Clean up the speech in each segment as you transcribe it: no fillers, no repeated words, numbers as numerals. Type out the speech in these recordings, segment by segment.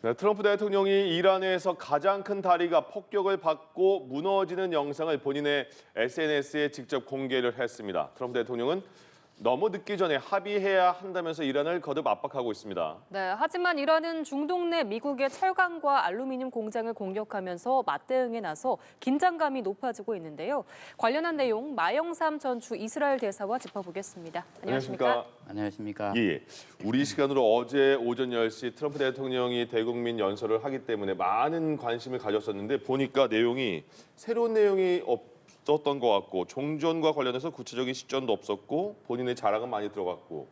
네, 트럼프 대통령이 이란에서 가장 큰 다리가 폭격을 받고 무너지는 영상을 본인의 SNS에 직접 공개를 했습니다. 트럼프 대통령은 너무 늦기 전에 합의해야 한다면서 이란을 거듭 압박하고 있습니다. 네, 하지만 이란은 중동 내 미국의 철강과 알루미늄 공장을 공격하면서 맞대응에 나서 긴장감이 높아지고 있는데요. 관련한 내용 마영삼 전 주 이스라엘 대사와 짚어보겠습니다. 안녕하십니까? 안녕하십니까? 예, 우리 시간으로 어제 오전 10시 트럼프 대통령이 대국민 연설을 하기 때문에 많은 관심을 가졌었는데 보니까 내용이 새로운 내용이 없었던 것 같고 종전과 관련해서 구체적인 시점도 없었고 본인의 자랑은 많이 들어갔고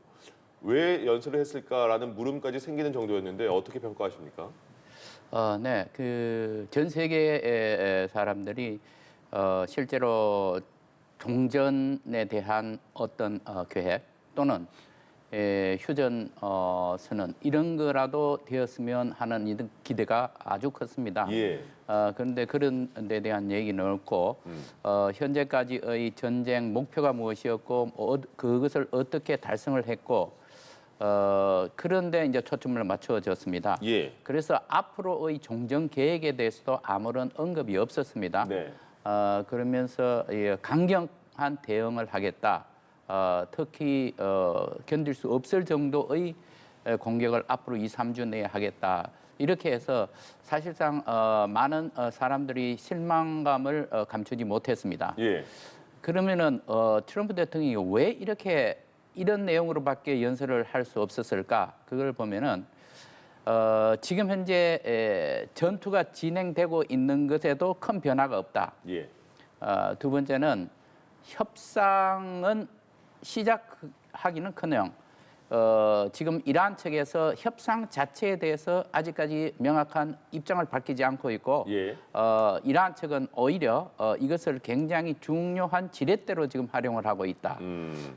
왜 연설을 했을까라는 물음까지 생기는 정도였는데 어떻게 평가하십니까? 네, 그 전 세계의 사람들이 실제로 종전에 대한 어떤 계획 또는 휴전 선언 이런 거라도 되었으면 하는 기대가 아주 컸습니다. 예. 그런데 그런 데 대한 얘기는 없고 현재까지의 전쟁 목표가 무엇이었고 그것을 어떻게 달성을 했고 그런데 이제 초점을 맞춰졌습니다. 예. 그래서 앞으로의 종전 계획에 대해서도 아무런 언급이 없었습니다. 네. 그러면서 강경한 대응을 하겠다. 특히 견딜 수 없을 정도의 공격을 앞으로 2, 3주 내에 하겠다. 이렇게 해서 사실상 많은 사람들이 실망감을 감추지 못했습니다. 예. 그러면은 트럼프 대통령이 왜 이렇게 이런 내용으로밖에 연설을 할 수 없었을까? 그걸 보면은 지금 현재 전투가 진행되고 있는 것에도 큰 변화가 없다. 예. 두 번째는 협상은 시작하기는커녕 지금 이란 측에서 협상 자체에 대해서 아직까지 명확한 입장을 밝히지 않고 있고 예. 이란 측은 오히려 이것을 굉장히 중요한 지렛대로 지금 활용을 하고 있다.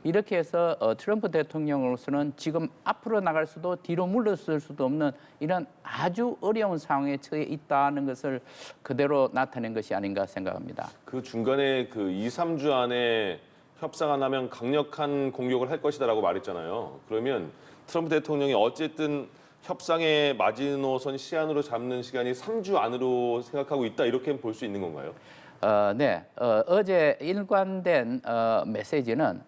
이렇게 해서 트럼프 대통령으로서는 지금 앞으로 나갈 수도 뒤로 물러설 수도 없는 이런 아주 어려운 상황에 처해 있다는 것을 그대로 나타낸 것이 아닌가 생각합니다. 그 중간에 그 2, 3주 안에 협상 안 하면 강력한 공격을 할 것이다라고 말했잖아요. 그러면 트럼프 대통령이 어쨌든 협상의 마지노선 시한으로 잡는 시간이 3주 안으로 생각하고 있다 이렇게 볼 수 있는 건가요? 네. 어제 일관된 메시지는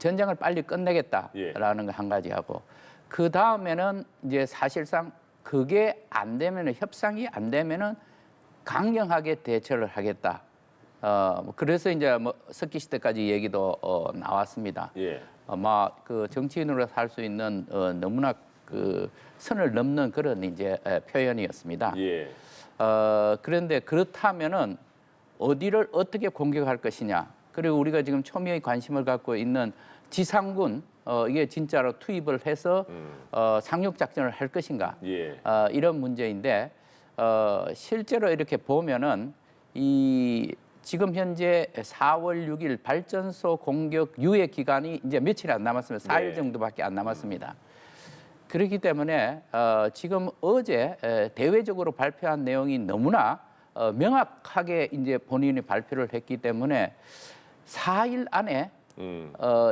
전쟁을 빨리 끝내겠다라는 거 한 가지 하고 그 다음에는 이제 사실상 그게 안 되면은 협상이 안 되면은 강경하게 대처를 하겠다. 그래서 이제 뭐 석기 시대까지 얘기도 나왔습니다. 예. 그 정치인으로서 할 수 있는 너무나 그 선을 넘는 그런 이제 표현이었습니다. 예. 그런데 그렇다면은 어디를 어떻게 공격할 것이냐? 그리고 우리가 지금 초미의 관심을 갖고 있는 지상군 이게 진짜로 투입을 해서 상륙 작전을 할 것인가? 예. 이런 문제인데 실제로 이렇게 보면은 지금 현재 4월 6일 발전소 공격 유예 기간이 이제 며칠 안 남았습니다. 4일 네. 정도밖에 안 남았습니다. 그렇기 때문에 지금 어제 대외적으로 발표한 내용이 너무나 명확하게 이제 본인이 발표를 했기 때문에 4일 안에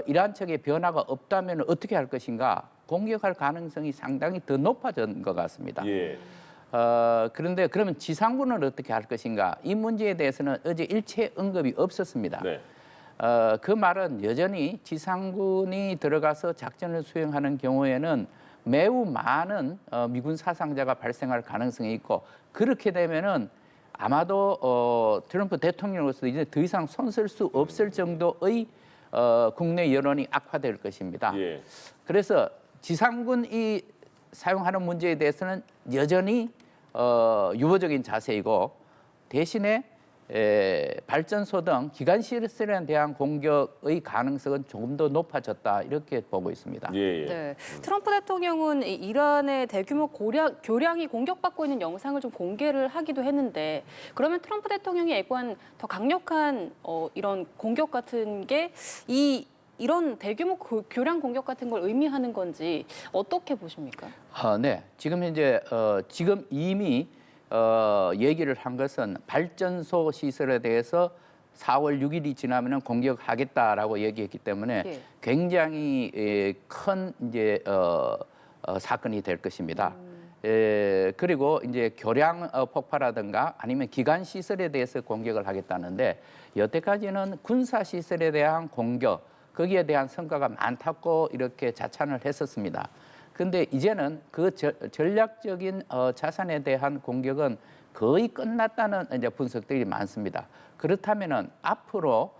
이란 측의 변화가 없다면 어떻게 할 것인가 공격할 가능성이 상당히 더 높아진 것 같습니다. 예. 그런데 그러면 지상군은 어떻게 할 것인가? 이 문제에 대해서는 어제 일체 언급이 없었습니다. 네. 그 말은 여전히 지상군이 들어가서 작전을 수행하는 경우에는 매우 많은 미군 사상자가 발생할 가능성이 있고 그렇게 되면은 아마도 트럼프 대통령으로서 이제 더 이상 손쓸 수 없을 정도의 국내 여론이 악화될 것입니다. 예. 그래서 지상군이 사용하는 문제에 대해서는 여전히 유보적인 자세이고 대신에 발전소 등 기관 시설에 대한 공격의 가능성은 조금 더 높아졌다 이렇게 보고 있습니다. 예. 예. 네, 트럼프 대통령은 이란의 대규모 교량이 공격받고 있는 영상을 좀 공개를 하기도 했는데 그러면 트럼프 대통령이 예고한 더 강력한 이런 공격 같은 게 이런 대규모 교량 공격 같은 걸 의미하는 건지 어떻게 보십니까? 네, 지금 현재 지금 이미 얘기를 한 것은 발전소 시설에 대해서 4월 6일이 지나면은 공격하겠다라고 얘기했기 때문에 예. 굉장히 큰 이제 사건이 될 것입니다. 그리고 이제 교량 폭파라든가 아니면 기관 시설에 대해서 공격을 하겠다는데 여태까지는 군사 시설에 대한 공격 거기에 대한 성과가 많다고 이렇게 자찬을 했었습니다. 근데 이제는 그 전략적인 자산에 대한 공격은 거의 끝났다는 이제 분석들이 많습니다. 그렇다면은 앞으로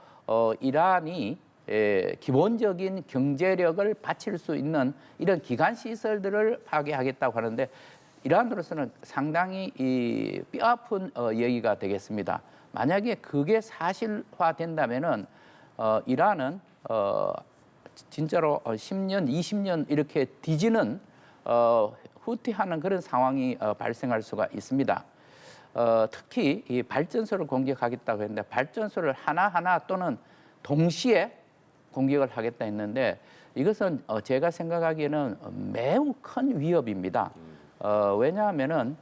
이란이 기본적인 경제력을 바칠 수 있는 이런 기관 시설들을 파괴하겠다고 하는데 이란으로서는 상당히 뼈아픈 얘기가 되겠습니다. 만약에 그게 사실화된다면은 이란은 진짜로 10년, 20년 이렇게 뒤지는 후퇴하는 그런 상황이 발생할 수가 있습니다. 특히 이 발전소를 공격하겠다고 했는데 발전소를 하나하나 또는 동시에 공격을 하겠다 했는데 이것은 제가 생각하기에는 매우 큰 위협입니다. 왜냐하면은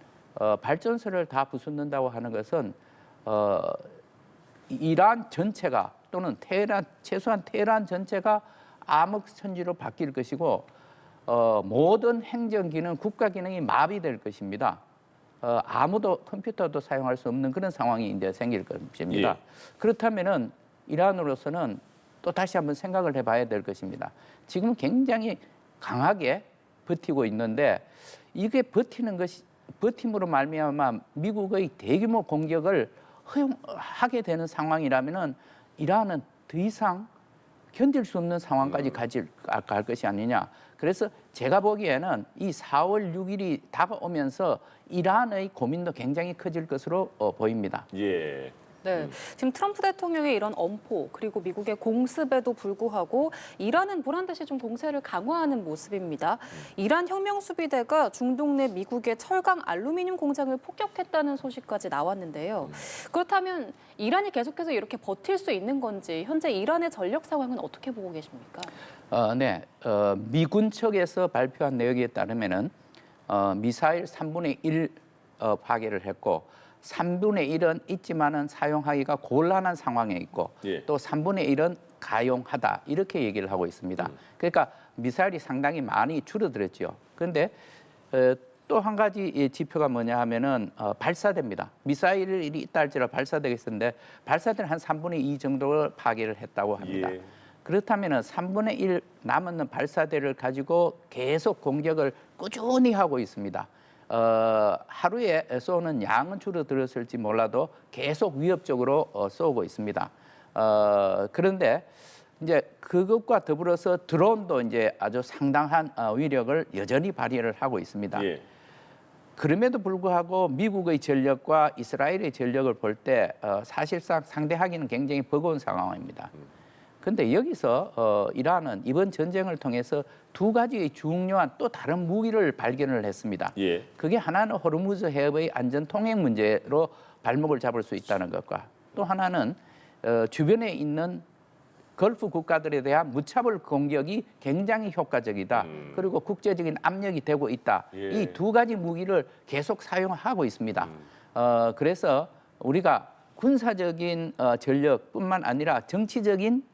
발전소를 다 부순는다고 하는 것은 이란 전체가 또는 최소한 테헤란 전체가 암흑천지로 바뀔 것이고 모든 행정 기능, 국가 기능이 마비될 것입니다. 아무도 컴퓨터도 사용할 수 없는 그런 상황이 이제 생길 것입니다. 예. 그렇다면은 이란으로서는 또 다시 한번 생각을 해봐야 될 것입니다. 지금 굉장히 강하게 버티고 있는데 이게 버팀으로 말미암아 미국의 대규모 공격을 허용하게 되는 상황이라면은 이란은 더 이상 견딜 수 없는 상황까지 갈 것이 아니냐. 그래서 제가 보기에는 이 4월 6일이 다가오면서 이란의 고민도 굉장히 커질 것으로 보입니다. 예. 네, 지금 트럼프 대통령의 이런 엄포 그리고 미국의 공습에도 불구하고 이란은 보란 듯이 좀 공세를 강화하는 모습입니다. 이란 혁명수비대가 중동 내 미국의 철강 알루미늄 공장을 폭격했다는 소식까지 나왔는데요. 그렇다면 이란이 계속해서 이렇게 버틸 수 있는 건지 현재 이란의 전력 상황은 어떻게 보고 계십니까? 네, 미군 측에서 발표한 내용에 따르면은 미사일 3분의 1 파괴를 했고 3분의 1은 있지만은 사용하기가 곤란한 상황에 있고 예. 또 3분의 1은 가용하다 이렇게 얘기를 하고 있습니다. 그러니까 미사일이 상당히 많이 줄어들었죠. 그런데 또 한 가지 지표가 뭐냐 하면은 발사대입니다. 미사일이 있다 할지라도 발사되겠는데 발사대는 한 3분의 2 정도를 파괴를 했다고 합니다. 예. 그렇다면은 3분의 1 남은 발사대를 가지고 계속 공격을 꾸준히 하고 있습니다. 하루에 쏘는 양은 줄어들었을지 몰라도 계속 위협적으로 쏘고 있습니다. 그런데 이제 그것과 더불어서 드론도 이제 아주 상당한 위력을 여전히 발휘를 하고 있습니다. 예. 그럼에도 불구하고 미국의 전력과 이스라엘의 전력을 볼 때 사실상 상대하기는 굉장히 버거운 상황입니다. 그런데 여기서 이란은 이번 전쟁을 통해서 두 가지의 중요한 또 다른 무기를 발견을 했습니다. 예. 그게 하나는 호르무즈 해협의 안전 통행 문제로 발목을 잡을 수 있다는 것과 또 하나는 주변에 있는 걸프 국가들에 대한 무차별 공격이 굉장히 효과적이다. 그리고 국제적인 압력이 되고 있다. 예. 이 두 가지 무기를 계속 사용하고 있습니다. 그래서 우리가 군사적인 전력뿐만 아니라 정치적인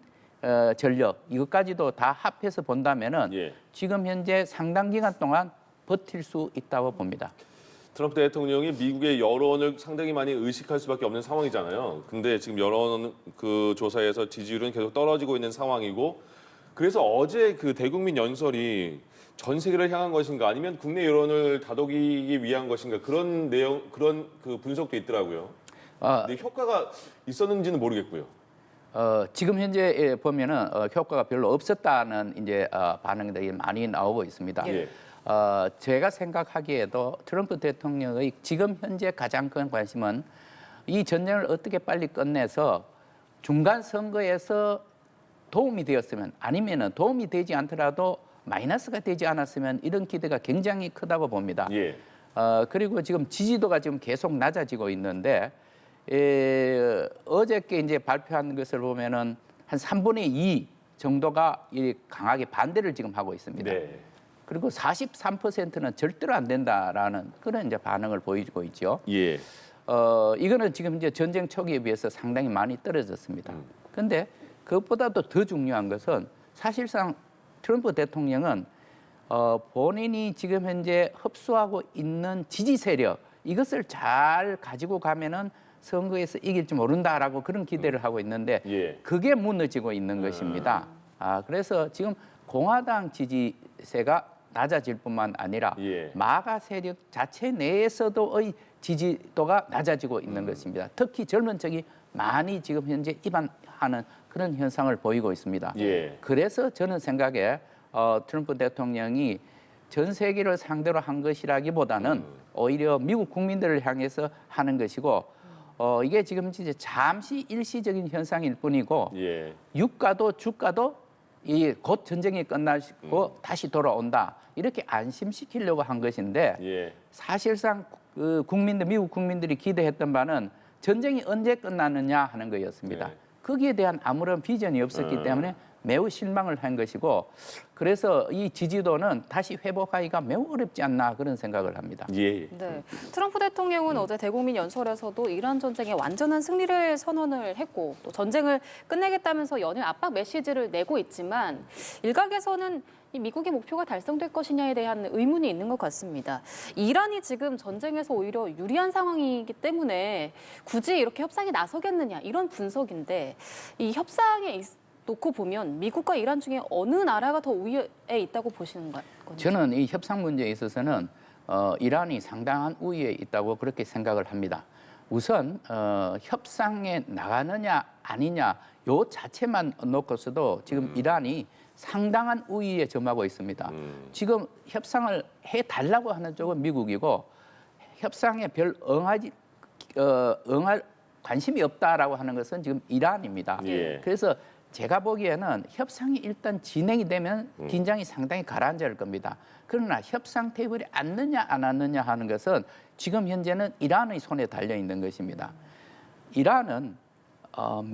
전력 이것까지도 다 합해서 본다면은 예. 지금 현재 상당 기간 동안 버틸 수 있다고 봅니다. 트럼프 대통령이 미국의 여론을 상당히 많이 의식할 수밖에 없는 상황이잖아요. 근데 지금 여론 그 조사에서 지지율은 계속 떨어지고 있는 상황이고, 그래서 어제 그 대국민 연설이 전 세계를 향한 것인가 아니면 국내 여론을 다독이기 위한 것인가 그런 내용 그런 그 분석도 있더라고요. 근데 효과가 있었는지는 모르겠고요. 지금 현재 보면은 효과가 별로 없었다는 이제 반응들이 많이 나오고 있습니다. 예. 제가 생각하기에도 트럼프 대통령의 지금 현재 가장 큰 관심은 이 전쟁을 어떻게 빨리 끝내서 중간 선거에서 도움이 되었으면 아니면은 도움이 되지 않더라도 마이너스가 되지 않았으면 이런 기대가 굉장히 크다고 봅니다. 예. 그리고 지금 지지도가 지금 계속 낮아지고 있는데 어저께 이제 발표한 것을 보면은 한 3분의 2 정도가 강하게 반대를 지금 하고 있습니다. 네. 그리고 43%는 절대로 안 된다라는 그런 이제 반응을 보이고 있죠. 예. 이거는 지금 이제 전쟁 초기에 비해서 상당히 많이 떨어졌습니다. 그런데 그것보다도 더 중요한 것은 사실상 트럼프 대통령은 본인이 지금 현재 흡수하고 있는 지지 세력 이것을 잘 가지고 가면은 선거에서 이길지 모른다라고 그런 기대를 하고 있는데 예. 그게 무너지고 있는 것입니다. 그래서 지금 공화당 지지세가 낮아질 뿐만 아니라 예. 마가 세력 자체 내에서도의 지지도가 낮아지고 있는 것입니다. 특히 젊은 층이 많이 지금 현재 이반하는 그런 현상을 보이고 있습니다. 예. 그래서 저는 생각에 트럼프 대통령이 전 세계를 상대로 한 것이라기보다는 오히려 미국 국민들을 향해서 하는 것이고 이게 지금 이제 잠시 일시적인 현상일 뿐이고 예. 유가도 주가도 이 곧 전쟁이 끝나고 다시 돌아온다 이렇게 안심시키려고 한 것인데 예. 사실상 그 국민들 미국 국민들이 기대했던 바는 전쟁이 언제 끝나느냐 하는 거였습니다. 네. 거기에 대한 아무런 비전이 없었기 때문에 매우 실망을 한 것이고 그래서 이 지지도는 다시 회복하기가 매우 어렵지 않나 그런 생각을 합니다. 예. 네. 트럼프 대통령은 어제 대국민 연설에서도 이란 전쟁의 완전한 승리를 선언을 했고 또 전쟁을 끝내겠다면서 연일 압박 메시지를 내고 있지만 일각에서는 이 미국의 목표가 달성될 것이냐에 대한 의문이 있는 것 같습니다. 이란이 지금 전쟁에서 오히려 유리한 상황이기 때문에 굳이 이렇게 협상에 나서겠느냐 이런 분석인데 이 협상에 놓고 보면 미국과 이란 중에 어느 나라가 더 우위에 있다고 보시는 건지? 저는 이 협상 문제에 있어서는 이란이 상당한 우위에 있다고 그렇게 생각을 합니다. 우선 협상에 나가느냐 아니냐 요 자체만 놓고서도 지금 이란이 상당한 우위에 점하고 있습니다. 지금 협상을 해달라고 하는 쪽은 미국이고 협상에 별 응할 관심이 없다라고 하는 것은 지금 이란입니다. 예. 그래서 제가 보기에는 협상이 일단 진행이 되면 긴장이 상당히 가라앉을 겁니다. 그러나 협상 테이블에 앉느냐 안 앉느냐 하는 것은 지금 현재는 이란의 손에 달려 있는 것입니다. 이란은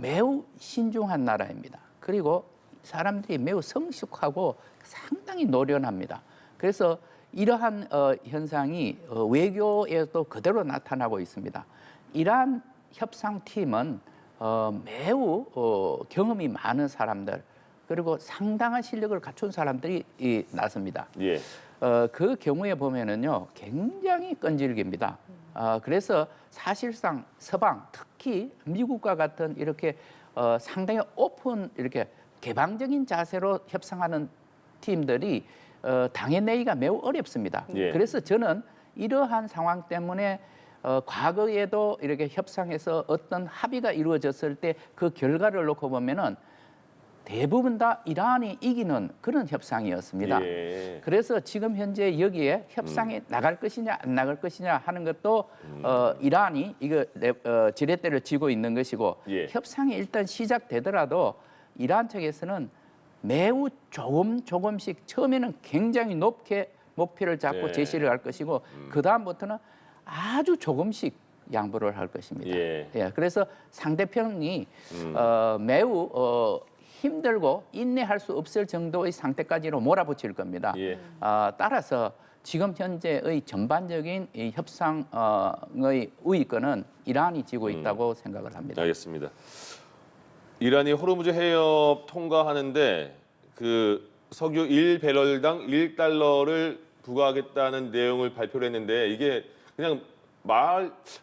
매우 신중한 나라입니다. 그리고 사람들이 매우 성숙하고 상당히 노련합니다. 그래서 이러한 현상이 외교에도 그대로 나타나고 있습니다. 이란 협상팀은 매우 경험이 많은 사람들 그리고 상당한 실력을 갖춘 사람들이 나섭니다. 예. 그 경우에 보면은요 굉장히 끈질깁니다. 그래서 사실상 서방 특히 미국과 같은 이렇게 상당히 오픈 이렇게 개방적인 자세로 협상하는 팀들이 당해내기가 매우 어렵습니다. 예. 그래서 저는 이러한 상황 때문에 과거에도 이렇게 협상해서 어떤 합의가 이루어졌을 때 그 결과를 놓고 보면은 대부분 다 이란이 이기는 그런 협상이었습니다. 예. 그래서 지금 현재 여기에 협상에 나갈 것이냐 안 나갈 것이냐 하는 것도 이란이 이거 지렛대를 쥐고 있는 것이고 예. 협상이 일단 시작되더라도 이란 측에서는 매우 조금씩 처음에는 굉장히 높게 목표를 잡고 네. 제시를 할 것이고 그 다음부터는 아주 조금씩 양보를 할 것입니다. 예. 그래서 상대편이 매우 힘들고 인내할 수 없을 정도의 상태까지로 몰아붙일 겁니다. 예. 따라서 지금 현재의 전반적인 이 협상의 우위권은 이란이 쥐고 있다고 생각을 합니다. 알겠습니다. 이란이 호르무즈 해협 통과하는데 그 석유 1배럴당 1달러를 부과하겠다는 내용을 발표를 했는데 이게 그냥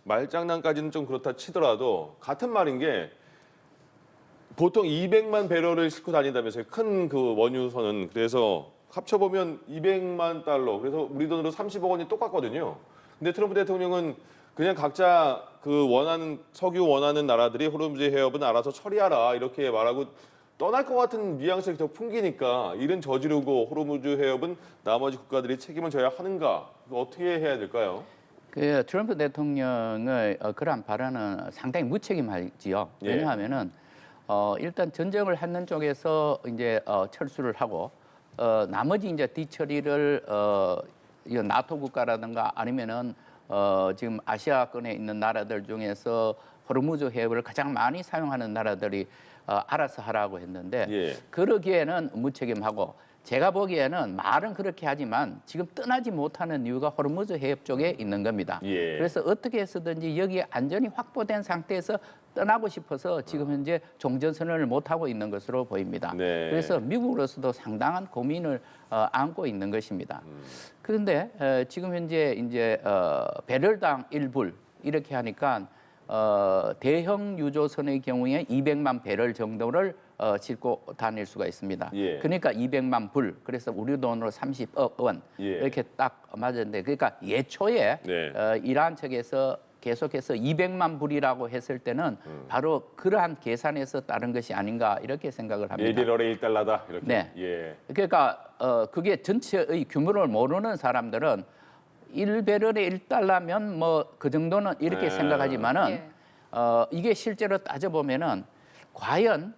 말장난까지는 좀 그렇다 치더라도 같은 말인 게 보통 200만 배럴을 싣고 다닌다면서요. 큰 그 원유선은. 그래서 합쳐보면 200만 달러. 그래서 우리 돈으로 30억 원이 똑같거든요. 근데 트럼프 대통령은 그냥 각자 그 원하는 석유 원하는 나라들이 호르무즈 해협은 알아서 처리하라 이렇게 말하고 떠날 것 같은 뉘앙스를 계속 풍기니까 일은 저지르고 호르무즈 해협은 나머지 국가들이 책임을 져야 하는가? 어떻게 해야 될까요? 그 트럼프 대통령의 그러한 발언은 상당히 무책임하지요. 예. 왜냐하면은 일단 전쟁을 하는 쪽에서 이제 철수를 하고 나머지 이제 뒤처리를 이 나토 국가라든가 아니면은 지금 아시아권에 있는 나라들 중에서 호르무즈 해협을 가장 많이 사용하는 나라들이 알아서 하라고 했는데 예. 그러기에는 무책임하고 제가 보기에는 말은 그렇게 하지만 지금 떠나지 못하는 이유가 호르무즈 해협 쪽에 있는 겁니다. 예. 그래서 어떻게 해서든지 여기에 안전이 확보된 상태에서 떠나고 싶어서 지금 현재 종전선언을 못하고 있는 것으로 보입니다. 네. 그래서 미국으로서도 상당한 고민을 안고 있는 것입니다. 그런데 지금 현재 이제 배럴당 1불 이렇게 하니까 대형 유조선의 경우에 200만 배럴 정도를 싣고 다닐 수가 있습니다. 예. 그러니까 200만 불, 그래서 우리 돈으로 30억 원 예. 이렇게 딱 맞았는데, 그러니까 예초에 네. 이란 측에서 계속해서 200만 불이라고 했을 때는 바로 그러한 계산에서 따른 것이 아닌가 이렇게 생각을 합니다. 1배럴에 1달러다 이렇게. 네. 예. 그러니까 그게 전체의 규모를 모르는 사람들은 1배럴에 1달러면 뭐 그 정도는 이렇게 생각하지만은 예. 이게 실제로 따져보면은 과연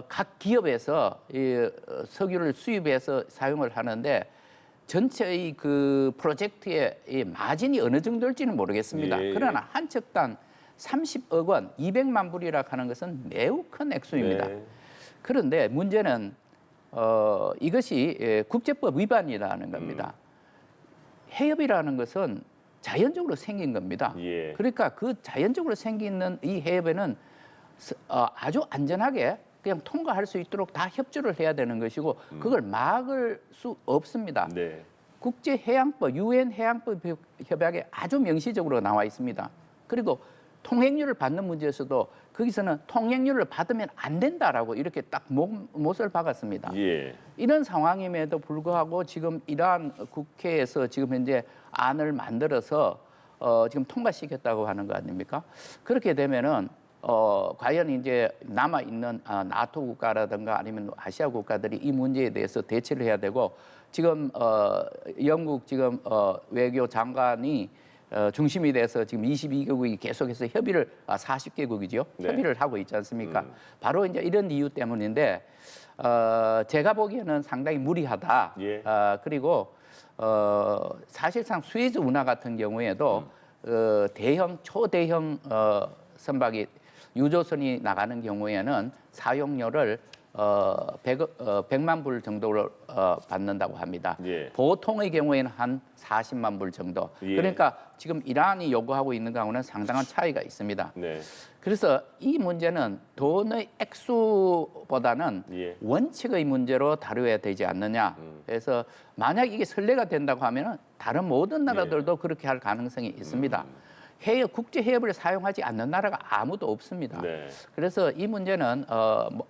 각 기업에서 이 석유를 수입해서 사용을 하는데 전체의 그 프로젝트의 이 마진이 어느 정도일지는 모르겠습니다. 예, 예. 그러나 한 척당 30억 원, 200만 불이라 하는 것은 매우 큰 액수입니다. 네. 그런데 문제는 이것이 국제법 위반이라는 겁니다. 해협이라는 것은 자연적으로 생긴 겁니다. 예. 그러니까 그 자연적으로 생기는 이 해협에는 아주 안전하게 그냥 통과할 수 있도록 다 협조를 해야 되는 것이고 그걸 막을 수 없습니다. 네. 국제해양법, 유엔 해양법 협약에 아주 명시적으로 나와 있습니다. 그리고 통행료를 받는 문제에서도 거기서는 통행료를 받으면 안 된다라고 이렇게 딱 못을 박았습니다. 예. 이런 상황임에도 불구하고 지금 이러한 국회에서 지금 현재 안을 만들어서 지금 통과시켰다고 하는 거 아닙니까? 그렇게 되면은 과연 이제 남아 있는 나토 국가라든가 아니면 아시아 국가들이 이 문제에 대해서 대처를 해야 되고 지금 영국 지금 외교 장관이 중심이 돼서 지금 22개국이 계속해서 협의를 40개국이죠. 네. 협의를 하고 있지 않습니까? 바로 이제 이런 이유 때문인데 제가 보기에는 상당히 무리하다. 예. 그리고 사실상 수에즈 운하 같은 경우에도 대형 초대형 선박이 유조선이 나가는 경우에는 사용료를 100만 불 정도를 받는다고 합니다. 예. 보통의 경우에는 한 40만 불 정도. 예. 그러니까 지금 이란이 요구하고 있는 거하고는 상당한 차이가 있습니다. 네. 그래서 이 문제는 돈의 액수보다는 예. 원칙의 문제로 다뤄야 되지 않느냐. 그래서 만약 이게 선례가 된다고 하면 다른 모든 나라들도 그렇게 할 가능성이 있습니다. 해협, 국제 해협을 사용하지 않는 나라가 아무도 없습니다. 네. 그래서 이 문제는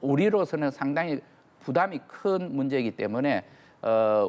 우리로서는 상당히 부담이 큰 문제이기 때문에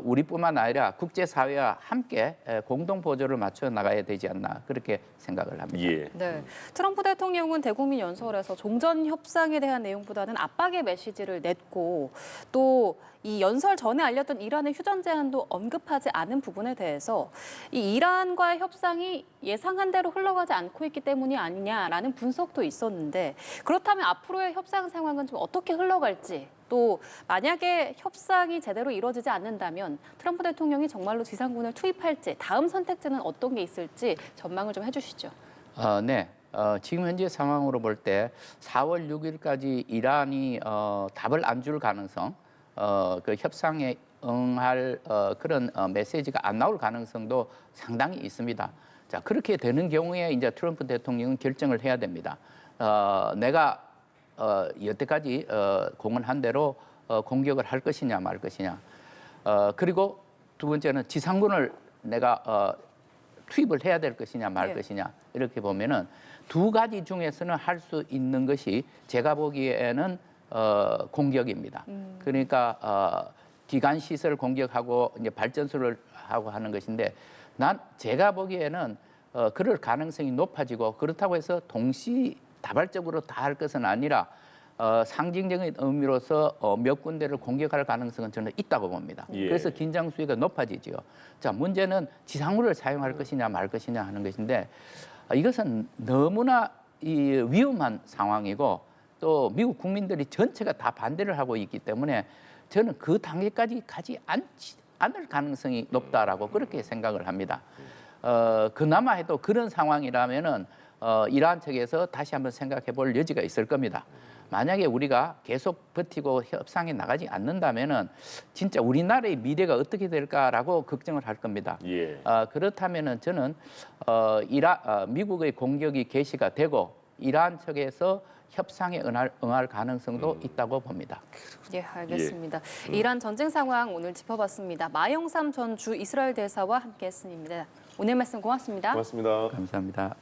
우리뿐만 아니라 국제사회와 함께 공동 보조를 맞춰 나가야 되지 않나 그렇게 생각을 합니다. 예. 네. 트럼프 대통령은 대국민 연설에서 종전 협상에 대한 내용보다는 압박의 메시지를 냈고 또 이 연설 전에 알렸던 이란의 휴전 제한도 언급하지 않은 부분에 대해서 이 이란과의 협상이 예상한 대로 흘러가지 않고 있기 때문이 아니냐라는 분석도 있었는데 그렇다면 앞으로의 협상 상황은 좀 어떻게 흘러갈지 또 만약에 협상이 제대로 이루어지지 않는다면 트럼프 대통령이 정말로 지상군을 투입할지 다음 선택지는 어떤 게 있을지 전망을 좀 해주시죠. 네. 지금 현재 상황으로 볼 때 4월 6일까지 이란이 답을 안 줄 가능성, 그 협상에 응할 그런 메시지가 안 나올 가능성도 상당히 있습니다. 자, 그렇게 되는 경우에 이제 트럼프 대통령은 결정을 해야 됩니다. 내가 여태까지 공언한 대로 공격을 할 것이냐 말 것이냐. 그리고 두 번째는 지상군을 내가 투입을 해야 될 것이냐 말 것이냐. 이렇게 보면은 두 가지 중에서는 할 수 있는 것이 제가 보기에는 공격입니다. 그러니까 기관 시설 공격하고 이제 발전소를 하고 하는 것인데 제가 보기에는 그럴 가능성이 높아지고 그렇다고 해서 동시다발적으로 다 할 것은 아니라 상징적인 의미로서 몇 군데를 공격할 가능성은 저는 있다고 봅니다. 예. 그래서 긴장 수위가 높아지죠. 자, 문제는 지상군을 사용할 것이냐 말 것이냐 하는 것인데 이것은 너무나 위험한 상황이고 또 미국 국민들이 전체가 다 반대를 하고 있기 때문에 저는 그 단계까지 가지 않을 가능성이 높다라고 그렇게 생각을 합니다. 그나마 해도 그런 상황이라면은 이란 측에서 다시 한번 생각해 볼 여지가 있을 겁니다. 만약에 우리가 계속 버티고 협상에 나가지 않는다면은 진짜 우리나라의 미래가 어떻게 될까라고 걱정을 할 겁니다. 예. 그렇다면은 저는 미국의 공격이 개시가 되고 이란 측에서 협상에 응할 가능성도 있다고 봅니다. 예, 알겠습니다. 이란 전쟁 상황 오늘 짚어봤습니다. 마영삼 전 주 이스라엘 대사와 함께했습니다. 오늘 말씀 고맙습니다. 고맙습니다. 감사합니다.